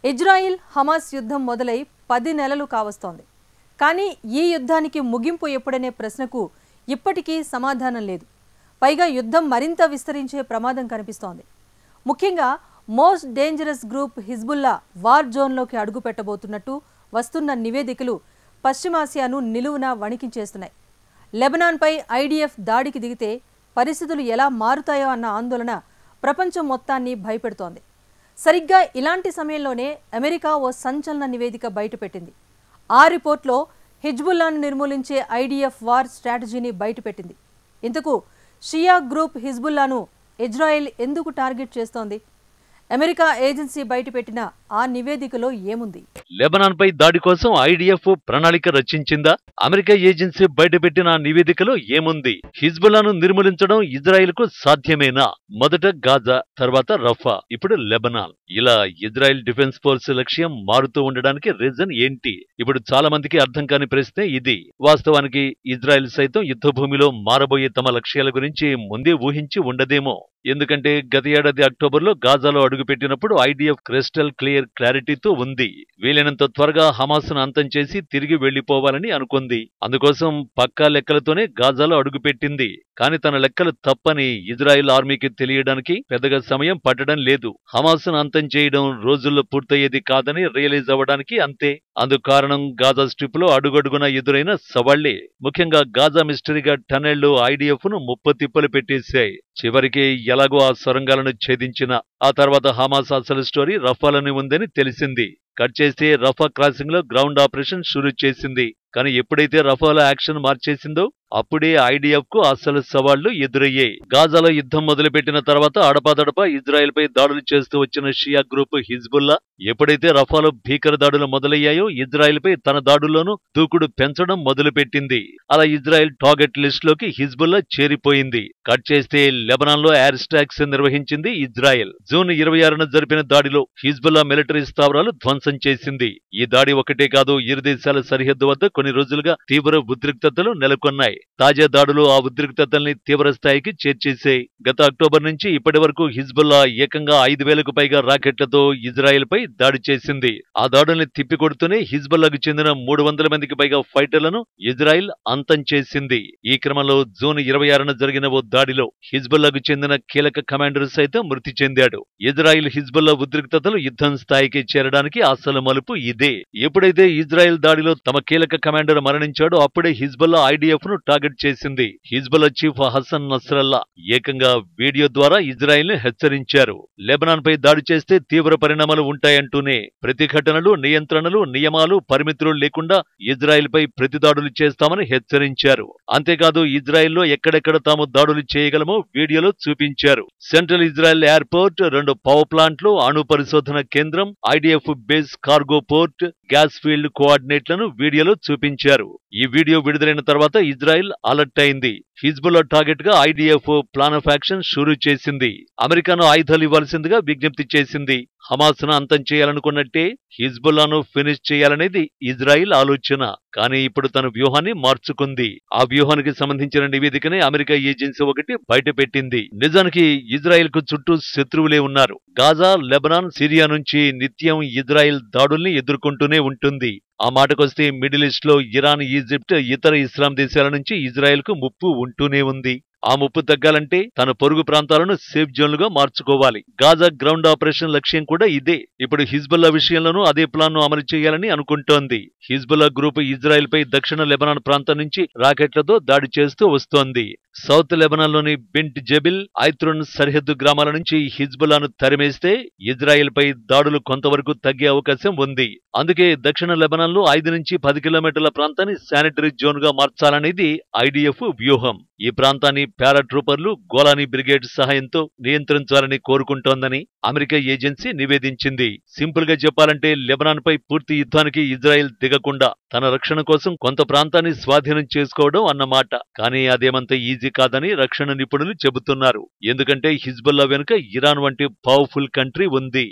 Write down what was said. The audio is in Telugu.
ఇజ్రాయిల్ హమాస్ యుద్ధం మొదలై 10 నెలలు కావస్తోంది. కానీ ఈ యుద్ధానికి ముగింపు ఎప్పుడనే ప్రశ్నకు ఇప్పటికీ సమాధానం లేదు. పైగా యుద్ధం మరింత విస్తరించే ప్రమాదం కనిపిస్తోంది. ముఖ్యంగా most dangerous group Hezbollah war జోన్లోకి అడుగు పెట్టబోతున్నట్టు వస్తున్న నివేదికలు పశ్చిమాసియాను నిలువునా వణికించేస్తున్నాయి. లెబనాన్పై ఐడిఎఫ్ దాడికి దిగితే పరిస్థితులు ఎలా మారుతాయో అన్న ఆందోళన ప్రపంచం మొత్తాన్ని భయపెడుతోంది. సరిగ్గా ఇలాంటి సమయంలోనే అమెరికా ఓ సంచలన నివేదిక బయటపెట్టింది. ఆ రిపోర్ట్లో హిజ్బుల్లాను నిర్మూలించే ఐడిఎఫ్ వార్ స్ట్రాటజీని బయటపెట్టింది. ఇంతకు షియా గ్రూప్ హిజ్బుల్లాను ఇజ్రాయెల్ ఎందుకు టార్గెట్ చేస్తోంది? అమెరికా ఏజెన్సీ బయటపెట్టిన ఆ నివేదికలో ఏముంది? లెబనాన్పై దాడి కోసం ఐడిఎఫ్ ప్రణాళిక రచించిందా? అమెరికా ఏజెన్సీ బయటపెట్టిన ఆ నివేదికలో ఏముంది? హిజ్బుల్లాను నిర్మూలించడం ఇజ్రాయెల్కు సాధ్యమేనా? మొదట గాజా, తర్వాత రఫా, ఇప్పుడు లెబనాన్. ఇలా ఇజ్రాయెల్ డిఫెన్స్ ఫోర్స్ లక్ష్యం మారుతూ ఉండడానికి రీజన్ ఏంటి? ఇప్పుడు చాలా మందికి అర్థం కాని ప్రశ్నే ఇది. వాస్తవానికి ఇజ్రాయెల్ సైతం యుద్ధభూమిలో మారబోయే తమ లక్ష్యాల గురించి ముందే ఊహించి ఉండదేమో. ఎందుకంటే గత ఏడాది అక్టోబర్లో గాజాలో అడుగుపెట్టినప్పుడు ఐడిఎఫ్ క్రిస్టల్ క్లియర్ క్లారిటీతో ఉంది. వీలైనంత త్వరగా హమాస్ను అంతం చేసి తిరిగి వెళ్లిపోవాలని అనుకుంది. అందుకోసం పక్కా లెక్కలతోనే గాజాలో అడుగుపెట్టింది. కానీ తన లెక్కలు తప్పని ఇజ్రాయెల్ ఆర్మీకి తెలియడానికి పెద్దగా సమయం పట్టడం లేదు. హమాస్ను అంతం చేయడం రోజుల్లో పూర్తయ్యేది కాదని రియలైజ్ అవ్వడానికి అంతే. అందుకు కారణం గాజా స్ట్రిప్ లో అడుగడుగున ఎదురైన సవాళ్లే. ముఖ్యంగా గాజా మిస్టరీగా టనెళ్లు ఐడిఎఫ్ ను ముప్పతిప్పలు పెట్టేశాయి. చివరికి ఎలాగో ఆ సొరంగాలను ఛేదించిన ఆ తర్వాత హమాస్ అసలు స్టోరీ రఫాలోనే ఉందని తెలిసింది. కట్ చేస్తే రఫా క్రాసింగ్ లో గ్రౌండ్ ఆపరేషన్ షురూ చేసింది. కానీ ఎప్పుడైతే రఫాలో యాక్షన్ మార్చేసిందో అప్పుడే ఐడిఎఫ్ కు అసలు సవాళ్లు ఎదురయ్యాయి. గాజాలో యుద్ధం మొదలుపెట్టిన తర్వాత అడపాదడపా ఇజ్రాయెల్ పై దాడులు చేస్తూ వచ్చిన షియా గ్రూప్ హిజ్బుల్లా ఎప్పుడైతే రఫాలో భీకర దాడులు మొదలయ్యాయో ఇజ్రాయెల్ పై తన దాడుల్లోనూ దూకుడు పెంచడం మొదలుపెట్టింది. అలా ఇజ్రాయెల్ టార్గెట్ లిస్ట్ లోకి హిజ్బుల్లా చేరిపోయింది. కట్ చేస్తే లెబనాన్ లో ఎయిర్ స్ట్రైక్స్ నిర్వహించింది ఇజ్రాయెల్. జూన్ 26న జరిపిన దాడిలో హిజ్బుల్లా మిలిటరీ స్థావరాలు ధ్వంసం చేసింది. ఈ దాడి ఒకటే కాదు, ఇరు దేశాల సరిహద్దు వద్ద కొన్ని రోజులుగా తీవ్ర ఉద్రిక్తతలు నెలకొన్నాయి. తాజా దాడులు ఆ ఉద్రిక్తతల్ని తీవ్ర స్థాయికి చేర్చేశాయి. గత అక్టోబర్ నుంచి ఇప్పటి వరకు హిజ్బుల్లా ఏకంగా 5,000కు పైగా రాకెట్లతో ఇజ్రాయెల్ పై దాడి చేసింది. ఆ దాడుల్ని తిప్పికొడుతూనే హిజ్బుల్లాకు చెందిన 300 మందికి పైగా ఫైటర్లను ఇజ్రాయెల్ అంతం చేసింది. ఈ క్రమంలో జూన్ 26న జరిగిన ఓ దాడిలో హిజ్బుల్లాకు చెందిన కీలక కమాండర్ సైతం మృతి చెందాడు. ఇజ్రాయెల్ హిజ్బుల్లా ఉద్రిక్తతలు యుద్ధం స్థాయికి చేరడానికి అసలు మలుపు ఇదే. ఎప్పుడైతే ఇజ్రాయెల్ దాడిలో తమ కీలక కమాండర్ మరణించాడో అప్పుడే హిజ్బుల్లా ఐడిఎఫ్ ను టార్గెట్ చేసింది. హిజ్బుల్లా చీఫ్ హసన్ నస్రల్లా ఏకంగా వీడియో ద్వారా ఇజ్రాయెల్ ను హెచ్చరించారు. లెబనాన్ పై దాడి చేస్తే తీవ్ర పరిణామాలు ఉంటాయంటూనే ప్రతిఘటనలు, నియంత్రణలు, నియమాలు, పరిమితులు లేకుండా ఇజ్రాయెల్ పై ప్రతిదాడులు చేస్తామని హెచ్చరించారు. అంతేకాదు ఇజ్రాయెల్లో ఎక్కడెక్కడ తాము దాడులు చేయగలమో వీడియోలో చూపించారు. సెంట్రల్ ఇజ్రాయెల్ ఎయిర్పోర్ట్, 2 పవర్ ప్లాంట్లు, అణు పరిశోధన కేంద్రం, IDF base, cargo port, gas field కోఆర్డినేట్లను వీడియోలో చూపించారు. ఈ వీడియో విడుదలైన తర్వాత ఇజ్రాయెల్ అలర్ట్ అయింది. హిజ్బుల్లా టార్గెట్ గా ఐడిఎఫ్ ప్లాన్ ఆఫ్ యాక్షన్ షురూ చేసింది. అమెరికాను ఆయుధాలు ఇవ్వాల్సిందిగా విజ్ఞప్తి చేసింది. హమాస్ ను అంతం చేయాలనుకున్నట్టే హిజ్బుల్లాను ఫినిష్ చేయాలనేది ఇజ్రాయెల్ ఆలోచన. కానీ ఇప్పుడు తన వ్యూహాన్ని మార్చుకుంది. ఆ వ్యూహానికి సంబంధించిన నివేదికనే అమెరికా ఏజెన్సీ ఒకటి బయటపెట్టింది. నిజానికి ఇజ్రాయెల్ కు చుట్టూ శత్రువులే ఉన్నారు. గాజా, లెబనాన్, సిరియా నుంచి నిత్యం ఇజ్రాయెల్ దాడుల్ని ఎదుర్కొంటూనే ఉంటుంది. ఆ మాటకొస్తే మిడిల్ ఈస్ట్ లో ఇరాన్, ఈజిప్ట్, ఇతర ఇస్లాం దేశాల నుంచి ఇజ్రాయెల్ కు ముప్పు ఉంటూనే ఉంది. ఆ ముప్పు తగ్గాలంటే తన పొరుగు ప్రాంతాలను సేఫ్ జోన్లుగా మార్చుకోవాలి. గాజా గ్రౌండ్ ఆపరేషన్ లక్ష్యం కూడా ఇదే. ఇప్పుడు హిజ్బుల్లా విషయంలోనూ అదే ప్లాన్ ను అమలు చేయాలని అనుకుంటోంది. హిజ్బుల్లా గ్రూప్ ఇజ్రాయెల్ పై దక్షిణ లెబనాన్ ప్రాంతం నుంచి రాకెట్లతో దాడి చేస్తూ వస్తోంది. సౌత్ లెబనాన్ లోని బింట్ జెబిల్, ఐత్రున్ సరిహద్దు గ్రామాల నుంచి హిజ్బుల్లాను తరిమేస్తే ఇజ్రాయెల్ పై దాడులు కొంతవరకు తగ్గే అవకాశం ఉంది. అందుకే దక్షిణ లెబనాన్ లో 5 నుంచి 10 కిలోమీటర్ల ప్రాంతాన్ని శానిటరీ జోన్ గా మార్చాలనేది ఐడిఎఫ్ వ్యూహం. ఈ ప్రాంతాన్ని పారాట్రూపర్లు, గోలానీ బ్రిగేడ్ సహాయంతో నియంత్రించాలని కోరుకుంటోందని అమెరికా ఏజెన్సీ నివేదించింది. సింపుల్ గా చెప్పాలంటే లెబనాన్ పై పూర్తి యుద్ధానికి ఇజ్రాయెల్ దిగకుండా తన రక్షణ కోసం కొంత ప్రాంతాన్ని స్వాధీనం చేసుకోవడం అన్నమాట. కానీ అదేమంత ఈజీ కాదని రక్షణ నిపుణులు చెబుతున్నారు. ఎందుకంటే హిజ్బుల్లా వెనుక ఇరాన్ వంటి పవర్ఫుల్ కంట్రీ ఉంది.